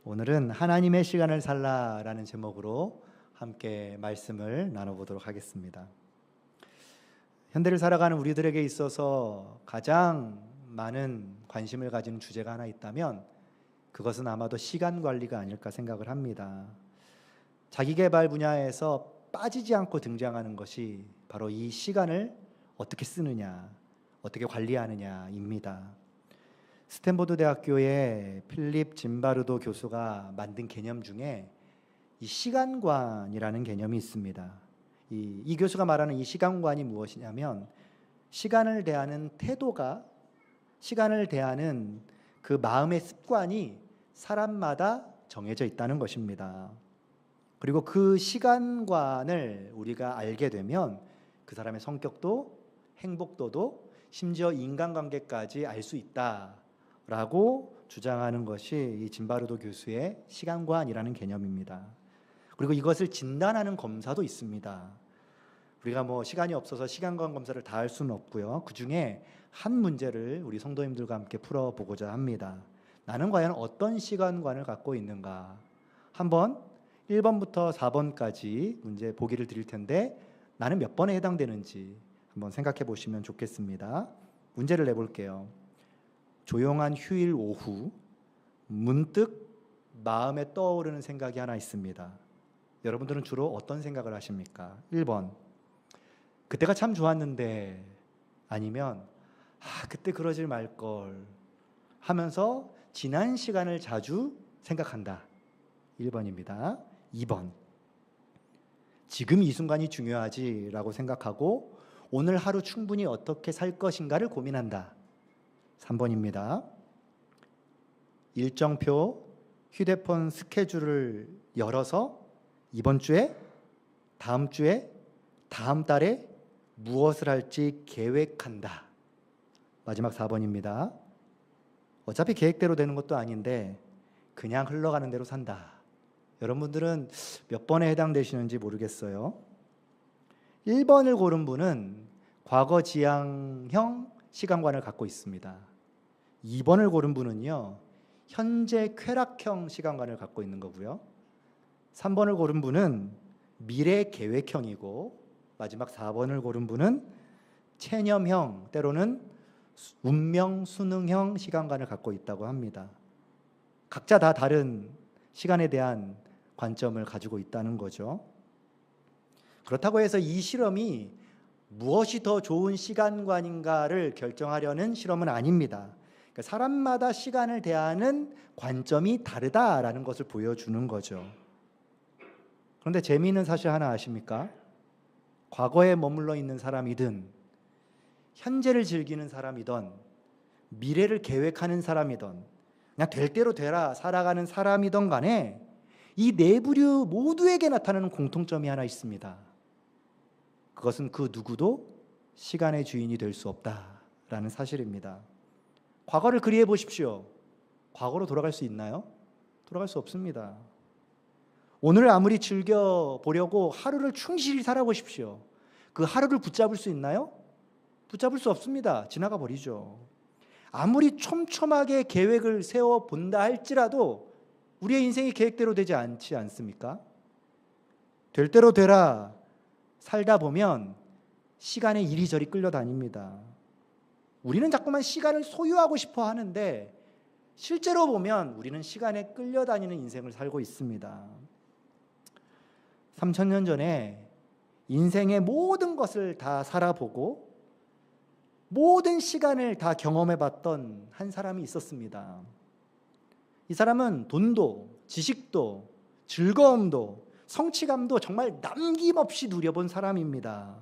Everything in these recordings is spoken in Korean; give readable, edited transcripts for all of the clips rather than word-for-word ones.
오늘은 하나님의 시간을 살라라는 제목으로 함께 말씀을 나눠보도록 하겠습니다. 현대를 살아가는 우리들에게 있어서 가장 많은 관심을 가지는 주제가 하나 있다면 그것은 아마도 시간 관리가 아닐까 생각을 합니다. 자기계발 분야에서 빠지지 않고 등장하는 것이 바로 이 시간을 어떻게 쓰느냐, 어떻게 관리하느냐입니다. 스탠포드 대학교의 필립 짐바르도 교수가 만든 개념 중에 이 시간관이라는 개념이 있습니다. 이 교수가 말하는 이 시간관이 무엇이냐면 시간을 대하는 태도가, 시간을 대하는 그 마음의 습관이 사람마다 정해져 있다는 것입니다. 그리고 그 시간관을 우리가 알게 되면 그 사람의 성격도 행복도도 심지어 인간관계까지 알 수 있다라고 주장하는 것이 이 짐바르도 교수의 시간관이라는 개념입니다. 그리고 이것을 진단하는 검사도 있습니다. 우리가 시간이 없어서 시간관 검사를 다 할 수는 없고요. 그 중에 한 문제를 우리 성도님들과 함께 풀어보고자 합니다. 나는 과연 어떤 시간관을 갖고 있는가? 한번 1번부터 4번까지 문제 보기를 드릴 텐데 나는 몇 번에 해당되는지 한번 생각해 보시면 좋겠습니다. 문제를 내볼게요. 조용한 휴일 오후 문득 마음에 떠오르는 생각이 하나 있습니다. 여러분들은 주로 어떤 생각을 하십니까? 1번, 그때가 참 좋았는데, 아니면 그때 그러질 말걸 하면서 지난 시간을 자주 생각한다. 1번입니다. 2번, 지금 이 순간이 중요하지라고 생각하고 오늘 하루 충분히 어떻게 살 것인가를 고민한다. 3번입니다. 일정표 휴대폰 스케줄을 열어서 이번 주에, 다음 주에, 다음 달에 무엇을 할지 계획한다. 마지막 4번입니다. 어차피 계획대로 되는 것도 아닌데 그냥 흘러가는 대로 산다. 여러분들은 몇 번에 해당되시는지 모르겠어요. 1번을 고른 분은 과거 지향형 시간관을 갖고 있습니다. 2번을 고른 분은요, 현재 쾌락형 시간관을 갖고 있는 거고요. 3번을 고른 분은 미래 계획형이고, 마지막 4번을 고른 분은 체념형, 때로는 운명 수능형 시간관을 갖고 있다고 합니다. 각자 다 다른 시간에 대한 관점을 가지고 있다는 거죠. 그렇다고 해서 이 실험이 무엇이 더 좋은 시간관인가를 결정하려는 실험은 아닙니다. 그러니까 사람마다 시간을 대하는 관점이 다르다라는 것을 보여주는 거죠. 그런데 재미있는 사실 하나 아십니까? 과거에 머물러 있는 사람이든 현재를 즐기는 사람이든 미래를 계획하는 사람이든 그냥 될 대로 되라 살아가는 사람이든 간에 이 네 부류 모두에게 나타나는 공통점이 하나 있습니다. 그것은 그 누구도 시간의 주인이 될 수 없다라는 사실입니다. 과거를 그리해 보십시오. 과거로 돌아갈 수 있나요? 돌아갈 수 없습니다. 오늘을 아무리 즐겨보려고 하루를 충실히 살아보십시오. 그 하루를 붙잡을 수 있나요? 붙잡을 수 없습니다. 지나가 버리죠. 아무리 촘촘하게 계획을 세워본다 할지라도 우리의 인생이 계획대로 되지 않지 않습니까? 될 대로 되라 살다 보면 시간에 이리저리 끌려다닙니다. 우리는 자꾸만 시간을 소유하고 싶어 하는데 실제로 보면 우리는 시간에 끌려다니는 인생을 살고 있습니다. 3000년 전에 인생의 모든 것을 다 살아보고 모든 시간을 다 경험해봤던 한 사람이 있었습니다. 이 사람은 돈도, 지식도, 즐거움도, 성취감도 정말 남김없이 누려본 사람입니다.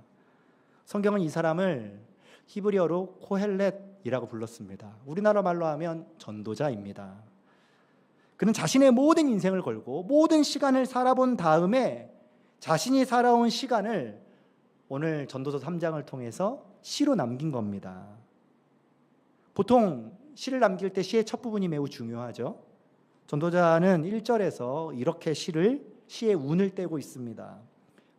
성경은 이 사람을 히브리어로 코헬렛이라고 불렀습니다. 우리나라 말로 하면 전도자입니다. 그는 자신의 모든 인생을 걸고 모든 시간을 살아본 다음에 자신이 살아온 시간을 오늘 전도서 3장을 통해서 시로 남긴 겁니다. 보통 시를 남길 때 시의 첫 부분이 매우 중요하죠. 전도자는 1절에서 이렇게 시의 운을 떼고 있습니다.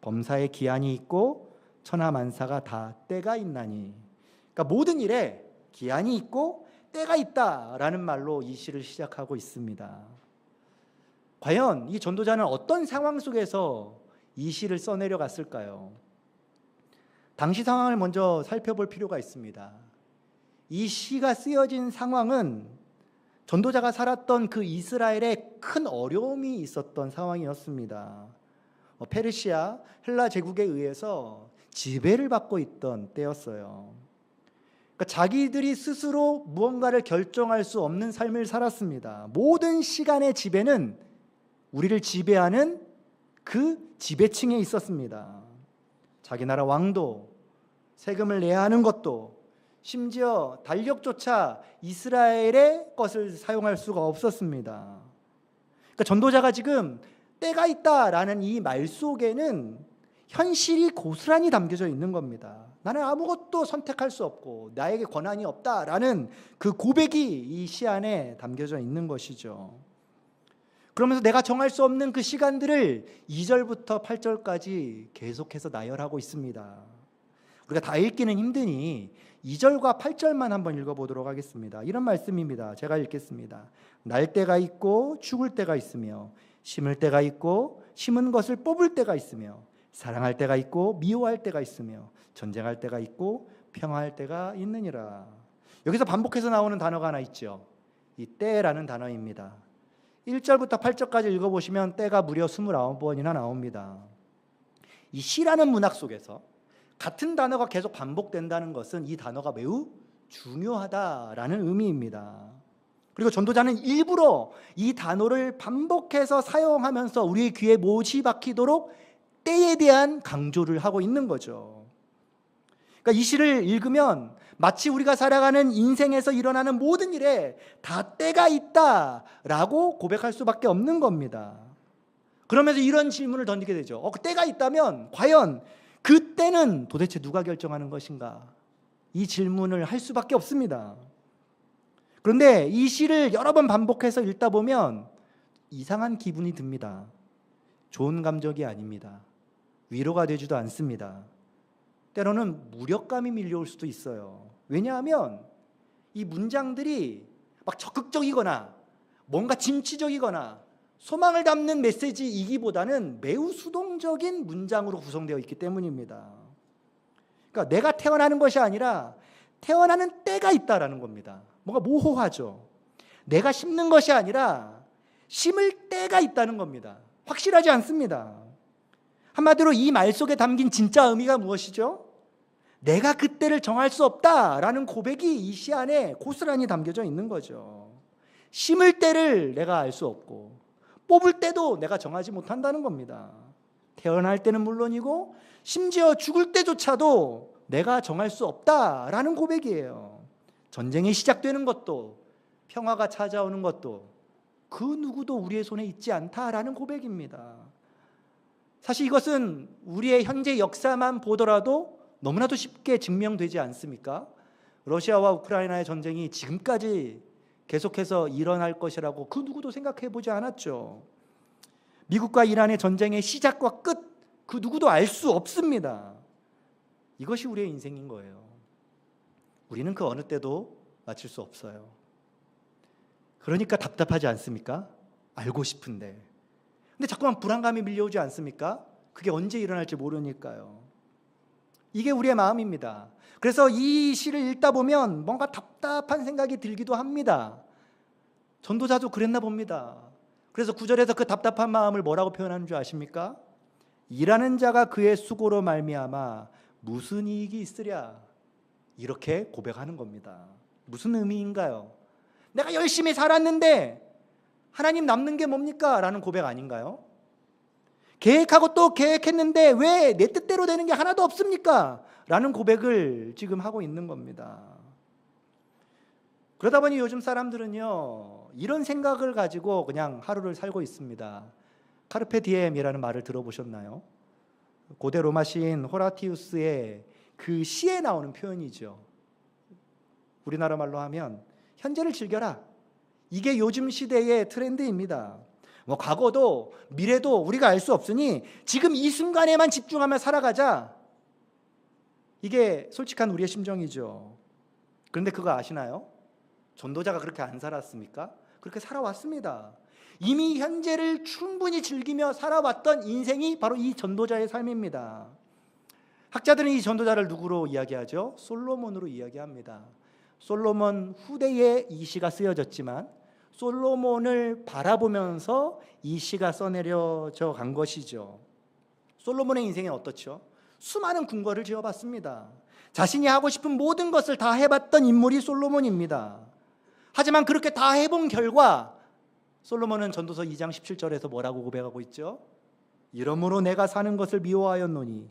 범사에 기한이 있고 천하만사가 다 때가 있나니. 그러니까 모든 일에 기한이 있고 때가 있다라는 말로 이 시를 시작하고 있습니다. 과연 이 전도자는 어떤 상황 속에서 이 시를 써내려 갔을까요? 당시 상황을 먼저 살펴볼 필요가 있습니다. 이 시가 쓰여진 상황은 전도자가 살았던 그 이스라엘에 큰 어려움이 있었던 상황이었습니다. 페르시아, 헬라 제국에 의해서 지배를 받고 있던 때였어요. 그러니까 자기들이 스스로 무언가를 결정할 수 없는 삶을 살았습니다. 모든 시간의 지배는 우리를 지배하는 그 지배층에 있었습니다. 자기 나라 왕도, 세금을 내야 하는 것도, 심지어 달력조차 이스라엘의 것을 사용할 수가 없었습니다. 그러니까 전도자가 지금 때가 있다라는 이 말 속에는 현실이 고스란히 담겨져 있는 겁니다. 나는 아무것도 선택할 수 없고 나에게 권한이 없다라는 그 고백이 이 시 안에 담겨져 있는 것이죠. 그러면서 내가 정할 수 없는 그 시간들을 2절부터 8절까지 계속해서 나열하고 있습니다. 우리가 다 읽기는 힘드니 2절과 8절만 한번 읽어보도록 하겠습니다. 이런 말씀입니다. 제가 읽겠습니다. 날 때가 있고 죽을 때가 있으며, 심을 때가 있고 심은 것을 뽑을 때가 있으며, 사랑할 때가 있고 미워할 때가 있으며, 전쟁할 때가 있고 평화할 때가 있느니라. 여기서 반복해서 나오는 단어가 하나 있죠. 이 때라는 단어입니다. 1절부터 8절까지 읽어보시면 때가 무려 29번이나 나옵니다. 이 시라는 문학 속에서 같은 단어가 계속 반복된다는 것은 이 단어가 매우 중요하다라는 의미입니다. 그리고 전도자는 일부러 이 단어를 반복해서 사용하면서 우리의 귀에 못이 박히도록 때에 대한 강조를 하고 있는 거죠. 그러니까 이 시를 읽으면 마치 우리가 살아가는 인생에서 일어나는 모든 일에 다 때가 있다라고 고백할 수밖에 없는 겁니다. 그러면서 이런 질문을 던지게 되죠. 그 때가 있다면 과연 그 때는 도대체 누가 결정하는 것인가? 이 질문을 할 수밖에 없습니다. 그런데 이 시를 여러 번 반복해서 읽다 보면 이상한 기분이 듭니다. 좋은 감정이 아닙니다. 위로가 되지도 않습니다. 때로는 무력감이 밀려올 수도 있어요. 왜냐하면 이 문장들이 막 적극적이거나 뭔가 진취적이거나 소망을 담는 메시지이기보다는 매우 수동적인 문장으로 구성되어 있기 때문입니다. 그러니까 내가 태어나는 것이 아니라 태어나는 때가 있다라는 겁니다. 뭔가 모호하죠. 내가 심는 것이 아니라 심을 때가 있다는 겁니다. 확실하지 않습니다. 한마디로 이 말 속에 담긴 진짜 의미가 무엇이죠? 내가 그때를 정할 수 없다라는 고백이 이 시 안에 고스란히 담겨져 있는 거죠. 심을 때를 내가 알 수 없고 뽑을 때도 내가 정하지 못한다는 겁니다. 태어날 때는 물론이고 심지어 죽을 때조차도 내가 정할 수 없다라는 고백이에요. 전쟁이 시작되는 것도 평화가 찾아오는 것도 그 누구도 우리의 손에 있지 않다라는 고백입니다. 사실 이것은 우리의 현재 역사만 보더라도 너무나도 쉽게 증명되지 않습니까? 러시아와 우크라이나의 전쟁이 지금까지 계속해서 일어날 것이라고 그 누구도 생각해 보지 않았죠. 미국과 이란의 전쟁의 시작과 끝, 그 누구도 알 수 없습니다. 이것이 우리의 인생인 거예요. 우리는 그 어느 때도 맞출 수 없어요. 그러니까 답답하지 않습니까? 알고 싶은데. 근데 자꾸만 불안감이 밀려오지 않습니까? 그게 언제 일어날지 모르니까요. 이게 우리의 마음입니다. 그래서 이 시를 읽다 보면 뭔가 답답한 생각이 들기도 합니다. 전도자도 그랬나 봅니다. 그래서 9절에서 그 답답한 마음을 뭐라고 표현하는 줄 아십니까? 일하는 자가 그의 수고로 말미암아 무슨 이익이 있으랴, 이렇게 고백하는 겁니다. 무슨 의미인가요? 내가 열심히 살았는데 하나님 남는 게 뭡니까? 라는 고백 아닌가요? 계획하고 또 계획했는데 왜 내 뜻대로 되는 게 하나도 없습니까? 라는 고백을 지금 하고 있는 겁니다. 그러다 보니 요즘 사람들은요, 이런 생각을 가지고 그냥 하루를 살고 있습니다. 카르페 디엠이라는 말을 들어보셨나요? 고대 로마 시인 호라티우스의 그 시에 나오는 표현이죠. 우리나라 말로 하면 현재를 즐겨라. 이게 요즘 시대의 트렌드입니다. 과거도 미래도 우리가 알 수 없으니 지금 이 순간에만 집중하며 살아가자. 이게 솔직한 우리의 심정이죠. 그런데 그거 아시나요? 전도자가 그렇게 안 살았습니까? 그렇게 살아왔습니다. 이미 현재를 충분히 즐기며 살아왔던 인생이 바로 이 전도자의 삶입니다. 학자들은 이 전도자를 누구로 이야기하죠? 솔로몬으로 이야기합니다. 솔로몬 후대에 이 시가 쓰여졌지만 솔로몬을 바라보면서 이 시가 써내려져 간 것이죠. 솔로몬의 인생은 어떻죠? 수많은 궁궐을 지어봤습니다. 자신이 하고 싶은 모든 것을 다 해봤던 인물이 솔로몬입니다. 하지만 그렇게 다 해본 결과 솔로몬은 전도서 2장 17절에서 뭐라고 고백하고 있죠? 이러므로 내가 사는 것을 미워하였노니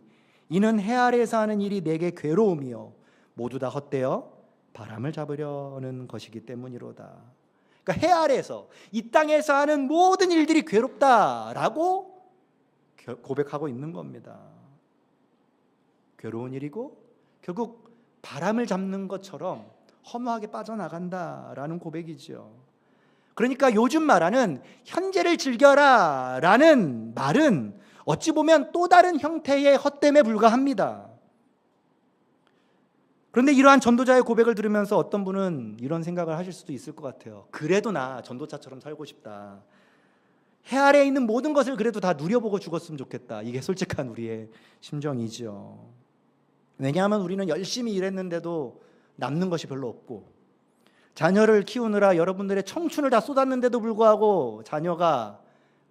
이는 해 아래에서 하는 일이 내게 괴로움이요 모두 다 헛되어 바람을 잡으려는 것이기 때문이로다. 그러니까 해 아래에서 이 땅에서 하는 모든 일들이 괴롭다라고 고백하고 있는 겁니다. 괴로운 일이고 결국 바람을 잡는 것처럼 허무하게 빠져나간다라는 고백이죠. 그러니까 요즘 말하는 현재를 즐겨라 라는 말은 어찌 보면 또 다른 형태의 헛됨에 불과합니다. 그런데 이러한 전도자의 고백을 들으면서 어떤 분은 이런 생각을 하실 수도 있을 것 같아요. 그래도 나 전도자처럼 살고 싶다. 해 아래에 있는 모든 것을 그래도 다 누려보고 죽었으면 좋겠다. 이게 솔직한 우리의 심정이죠. 왜냐하면 우리는 열심히 일했는데도 남는 것이 별로 없고, 자녀를 키우느라 여러분들의 청춘을 다 쏟았는데도 불구하고 자녀가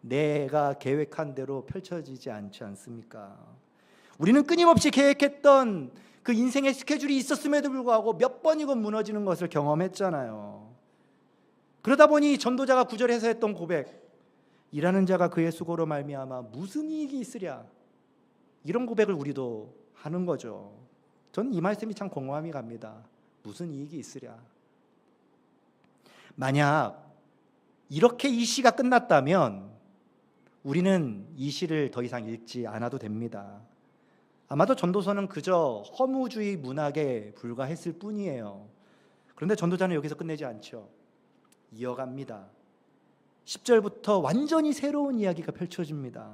내가 계획한 대로 펼쳐지지 않지 않습니까? 우리는 끊임없이 계획했던 그 인생의 스케줄이 있었음에도 불구하고 몇 번이고 무너지는 것을 경험했잖아요. 그러다 보니 전도자가 9절에서 했던 고백, 일하는 자가 그의 수고로 말미암아 무슨 이익이 있으랴, 이런 고백을 우리도 하는 거죠. 전 이 말씀이 참 공감이 갑니다. 무슨 이익이 있으랴. 만약 이렇게 이 시가 끝났다면 우리는 이 시를 더 이상 읽지 않아도 됩니다. 아마도 전도서는 그저 허무주의 문학에 불과했을 뿐이에요. 그런데 전도자는 여기서 끝내지 않죠. 이어갑니다. 10절부터 완전히 새로운 이야기가 펼쳐집니다.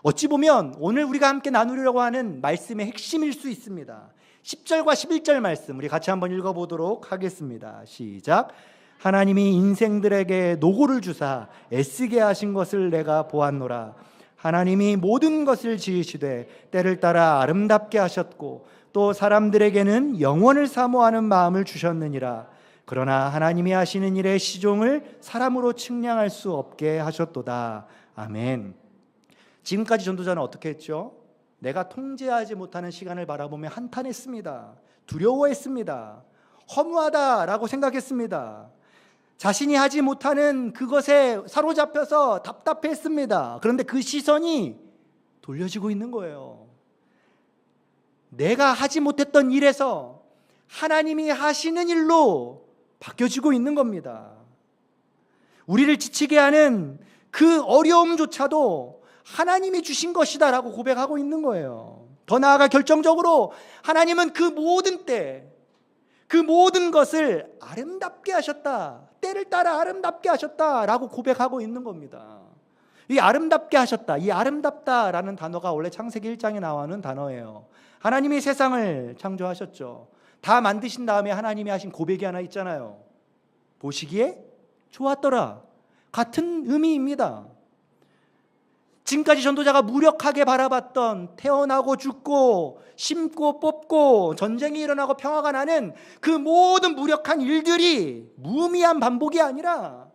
어찌 보면 오늘 우리가 함께 나누려고 하는 말씀의 핵심일 수 있습니다. 10절과 11절 말씀 우리 같이 한번 읽어보도록 하겠습니다. 시작. 하나님이 인생들에게 노고를 주사 애쓰게 하신 것을 내가 보았노라. 하나님이 모든 것을 지으시되 때를 따라 아름답게 하셨고 또 사람들에게는 영원을 사모하는 마음을 주셨느니라. 그러나 하나님이 하시는 일의 시종을 사람으로 측량할 수 없게 하셨도다. 아멘. 지금까지 전도자는 어떻게 했죠? 내가 통제하지 못하는 시간을 바라보며 한탄했습니다. 두려워했습니다. 허무하다라고 생각했습니다. 자신이 하지 못하는 그것에 사로잡혀서 답답했습니다. 그런데 그 시선이 돌려지고 있는 거예요. 내가 하지 못했던 일에서 하나님이 하시는 일로 바뀌어지고 있는 겁니다. 우리를 지치게 하는 그 어려움조차도 하나님이 주신 것이다 라고 고백하고 있는 거예요. 더 나아가 결정적으로 하나님은 그 모든 때, 그 모든 것을 아름답게 하셨다, 때를 따라 아름답게 하셨다 라고 고백하고 있는 겁니다. 이 아름답게 하셨다, 이 아름답다라는 단어가 원래 창세기 1장에 나오는 단어예요. 하나님이 세상을 창조하셨죠. 다 만드신 다음에 하나님이 하신 고백이 하나 있잖아요. 보시기에 좋았더라. 같은 의미입니다. 지금까지 전도자가 무력하게 바라봤던 태어나고 죽고 심고 뽑고 전쟁이 일어나고 평화가 나는 그 모든 무력한 일들이 무의미한 반복이 아니라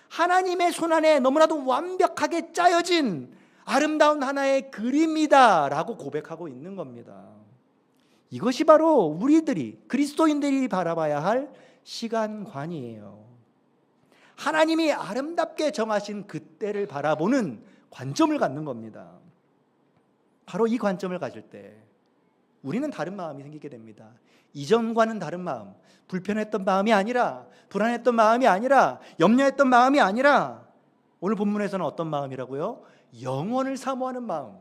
하나님의 손안에 너무나도 완벽하게 짜여진 아름다운 하나의 그림이다 라고 고백하고 있는 겁니다. 이것이 바로 우리들이, 그리스도인들이 바라봐야 할 시간관이에요. 하나님이 아름답게 정하신 그 때를 바라보는 관점을 갖는 겁니다. 바로 이 관점을 가질 때 우리는 다른 마음이 생기게 됩니다. 이전과는 다른 마음, 불편했던 마음이 아니라, 불안했던 마음이 아니라, 염려했던 마음이 아니라, 오늘 본문에서는 어떤 마음이라고요? 영원을 사모하는 마음.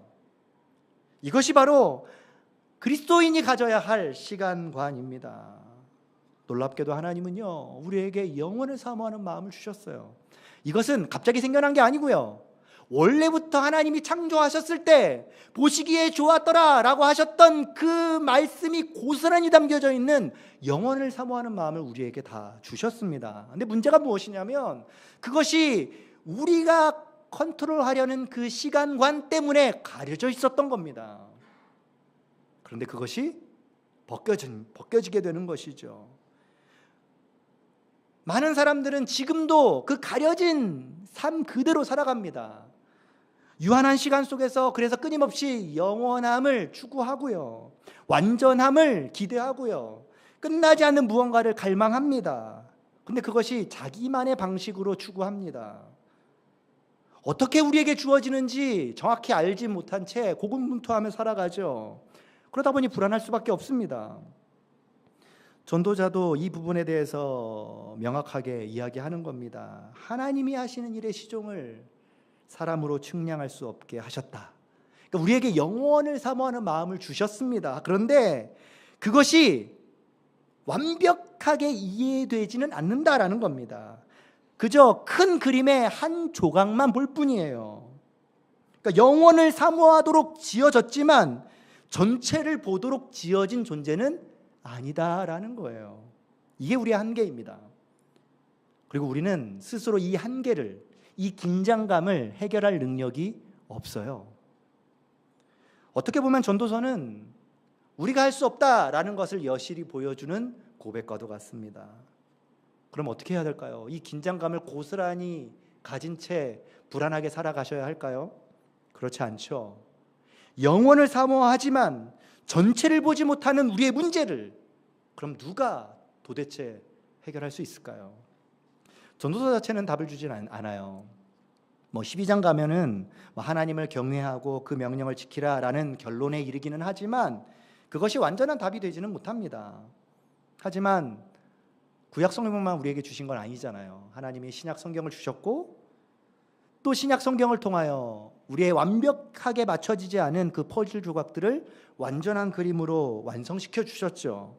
이것이 바로 그리스도인이 가져야 할 시간관입니다. 놀랍게도 하나님은요, 우리에게 영원을 사모하는 마음을 주셨어요. 이것은 갑자기 생겨난 게 아니고요, 원래부터 하나님이 창조하셨을 때 보시기에 좋았더라 라고 하셨던 그 말씀이 고스란히 담겨져 있는 영원을 사모하는 마음을 우리에게 다 주셨습니다. 근데 문제가 무엇이냐면 그것이 우리가 컨트롤하려는 그 시간관 때문에 가려져 있었던 겁니다. 그런데 그것이 벗겨지게 되는 것이죠. 많은 사람들은 지금도 그 가려진 삶 그대로 살아갑니다. 유한한 시간 속에서 그래서 끊임없이 영원함을 추구하고요, 완전함을 기대하고요, 끝나지 않는 무언가를 갈망합니다. 근데 그것이 자기만의 방식으로 추구합니다. 어떻게 우리에게 주어지는지 정확히 알지 못한 채 고군분투하며 살아가죠. 그러다 보니 불안할 수밖에 없습니다. 전도자도 이 부분에 대해서 명확하게 이야기하는 겁니다. 하나님이 하시는 일의 시종을 사람으로 측량할 수 없게 하셨다. 그러니까 우리에게 영원을 사모하는 마음을 주셨습니다. 그런데 그것이 완벽하게 이해되지는 않는다라는 겁니다. 그저 큰 그림의 한 조각만 볼 뿐이에요. 그러니까 영원을 사모하도록 지어졌지만 전체를 보도록 지어진 존재는 아니다라는 거예요. 이게 우리의 한계입니다. 그리고 우리는 스스로 이 한계를, 이 긴장감을 해결할 능력이 없어요. 어떻게 보면 전도서는 우리가 할 수 없다라는 것을 여실히 보여주는 고백과도 같습니다. 그럼 어떻게 해야 될까요? 이 긴장감을 고스란히 가진 채 불안하게 살아가셔야 할까요? 그렇지 않죠. 영원을 사모하지만 전체를 보지 못하는 우리의 문제를 그럼 누가 도대체 해결할 수 있을까요? 전도서 자체는 답을 주진 않아요. 12장 가면은 하나님을 경외하고 그 명령을 지키라라는 결론에 이르기는 하지만 그것이 완전한 답이 되지는 못합니다. 하지만 구약 성경만 우리에게 주신 건 아니잖아요. 하나님이 신약 성경을 주셨고 또 신약 성경을 통하여 우리의 완벽하게 맞춰지지 않은 그 퍼즐 조각들을 완전한 그림으로 완성시켜 주셨죠.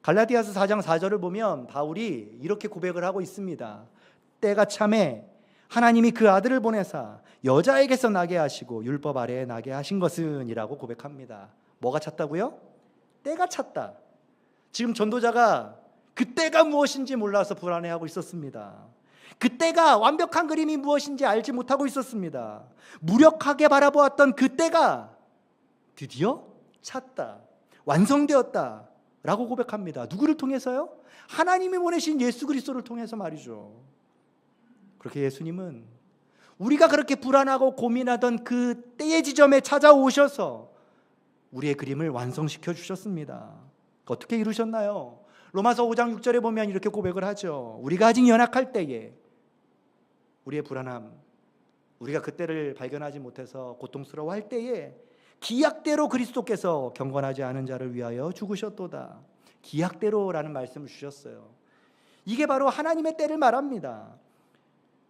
갈라디아서 4장 4절을 보면 바울이 이렇게 고백을 하고 있습니다. 때가 참에 하나님이 그 아들을 보내사 여자에게서 나게 하시고 율법 아래에 나게 하신 것은 이라고 고백합니다. 뭐가 찼다고요? 때가 찼다. 지금 전도자가 그 때가 무엇인지 몰라서 불안해하고 있었습니다. 그 때가 완벽한 그림이 무엇인지 알지 못하고 있었습니다. 무력하게 바라보았던 그 때가 드디어 찼다, 완성되었다 라고 고백합니다. 누구를 통해서요? 하나님이 보내신 예수 그리스도를 통해서 말이죠. 그렇게 예수님은 우리가 그렇게 불안하고 고민하던 그 때의 지점에 찾아오셔서 우리의 그림을 완성시켜 주셨습니다. 어떻게 이루셨나요? 로마서 5장 6절에 보면 이렇게 고백을 하죠. 우리가 아직 연약할 때에 우리의 불안함, 우리가 그때를 발견하지 못해서 고통스러워할 때에 기약대로 그리스도께서 경건하지 않은 자를 위하여 죽으셨도다. 기약대로라는 말씀을 주셨어요. 이게 바로 하나님의 때를 말합니다.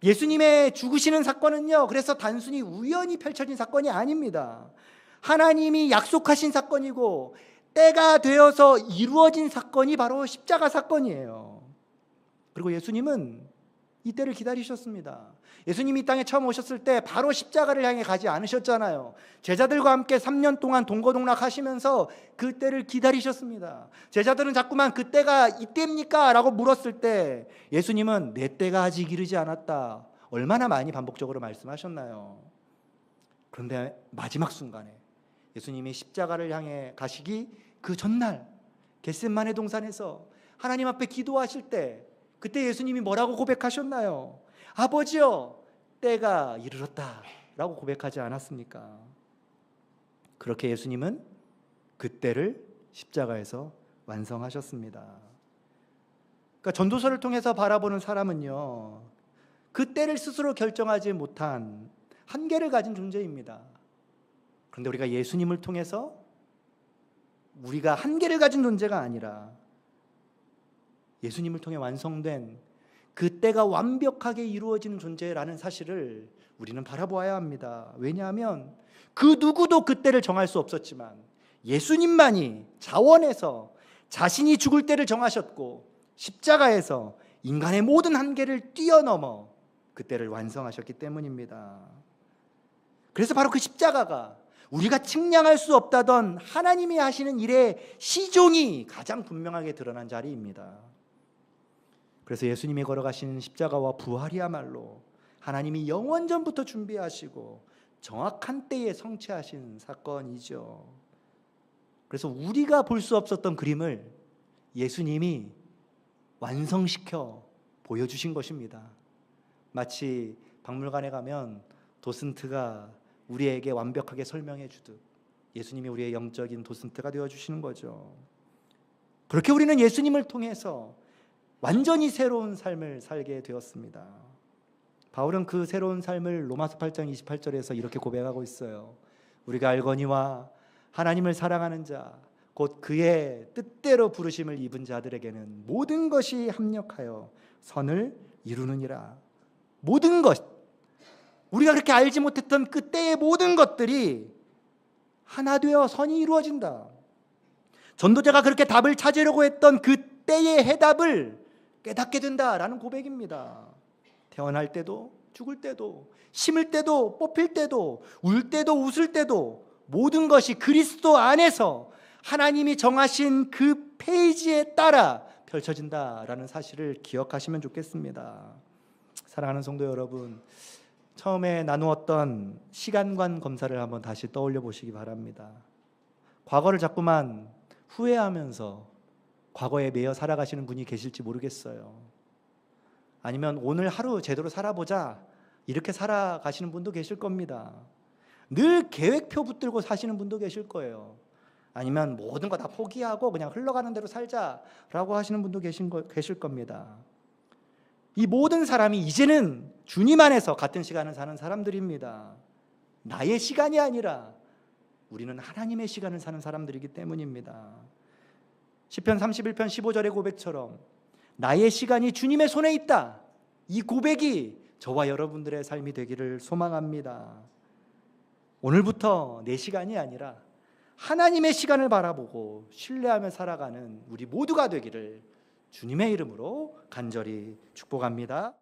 예수님의 죽으시는 사건은요, 그래서 단순히 우연히 펼쳐진 사건이 아닙니다. 하나님이 약속하신 사건이고 때가 되어서 이루어진 사건이 바로 십자가 사건이에요. 그리고 예수님은 이 때를 기다리셨습니다. 예수님이 이 땅에 처음 오셨을 때 바로 십자가를 향해 가지 않으셨잖아요. 제자들과 함께 3년 동안 동거동락 하시면서 그 때를 기다리셨습니다. 제자들은 자꾸만 그 때가 이때입니까? 라고 물었을 때 예수님은 내 때가 아직 이르지 않았다. 얼마나 많이 반복적으로 말씀하셨나요? 그런데 마지막 순간에 예수님이 십자가를 향해 가시기 그 전날 겟세마네 동산에서 하나님 앞에 기도하실 때 그때 예수님이 뭐라고 고백하셨나요? 아버지여, 때가 이르렀다 라고 고백하지 않았습니까? 그렇게 예수님은 그 때를 십자가에서 완성하셨습니다. 그러니까 전도서를 통해서 바라보는 사람은요, 그 때를 스스로 결정하지 못한 한계를 가진 존재입니다. 그런데 우리가 예수님을 통해서 우리가 한계를 가진 존재가 아니라 예수님을 통해 완성된 그 때가 완벽하게 이루어지는 존재라는 사실을 우리는 바라보아야 합니다. 왜냐하면 그 누구도 그 때를 정할 수 없었지만 예수님만이 자원해서 자신이 죽을 때를 정하셨고 십자가에서 인간의 모든 한계를 뛰어넘어 그 때를 완성하셨기 때문입니다. 그래서 바로 그 십자가가 우리가 측량할 수 없다던 하나님이 하시는 일의 시종이 가장 분명하게 드러난 자리입니다. 그래서 예수님이 걸어가신 십자가와 부활이야말로 하나님이 영원 전부터 준비하시고 정확한 때에 성취하신 사건이죠. 그래서 우리가 볼 수 없었던 그림을 예수님이 완성시켜 보여주신 것입니다. 마치 박물관에 가면 도슨트가 우리에게 완벽하게 설명해 주듯 예수님이 우리의 영적인 도슨트가 되어주시는 거죠. 그렇게 우리는 예수님을 통해서 완전히 새로운 삶을 살게 되었습니다. 바울은 그 새로운 삶을 로마서 8장 28절에서 이렇게 고백하고 있어요. 우리가 알거니와 하나님을 사랑하는 자 곧 그의 뜻대로 부르심을 입은 자들에게는 모든 것이 합력하여 선을 이루느니라. 모든 것, 우리가 그렇게 알지 못했던 그 때의 모든 것들이 하나 되어 선이 이루어진다. 전도자가 그렇게 답을 찾으려고 했던 그 때의 해답을 깨닫게 된다라는 고백입니다. 태어날 때도 죽을 때도 심을 때도 뽑힐 때도 울 때도 웃을 때도 모든 것이 그리스도 안에서 하나님이 정하신 그 페이지에 따라 펼쳐진다라는 사실을 기억하시면 좋겠습니다. 사랑하는 성도 여러분, 처음에 나누었던 시간관 검사를 한번 다시 떠올려 보시기 바랍니다. 과거를 자꾸만 후회하면서 과거에 매여 살아가시는 분이 계실지 모르겠어요. 아니면 오늘 하루 제대로 살아보자 이렇게 살아가시는 분도 계실 겁니다. 늘 계획표 붙들고 사시는 분도 계실 거예요. 아니면 모든 거 다 포기하고 그냥 흘러가는 대로 살자라고 하시는 분도 계실 겁니다. 이 모든 사람이 이제는 주님 안에서 같은 시간을 사는 사람들입니다. 나의 시간이 아니라 우리는 하나님의 시간을 사는 사람들이기 때문입니다. 시편 31편 15절의 고백처럼 나의 시간이 주님의 손에 있다. 이 고백이 저와 여러분들의 삶이 되기를 소망합니다. 오늘부터 내 시간이 아니라 하나님의 시간을 바라보고 신뢰하며 살아가는 우리 모두가 되기를 주님의 이름으로 간절히 축복합니다.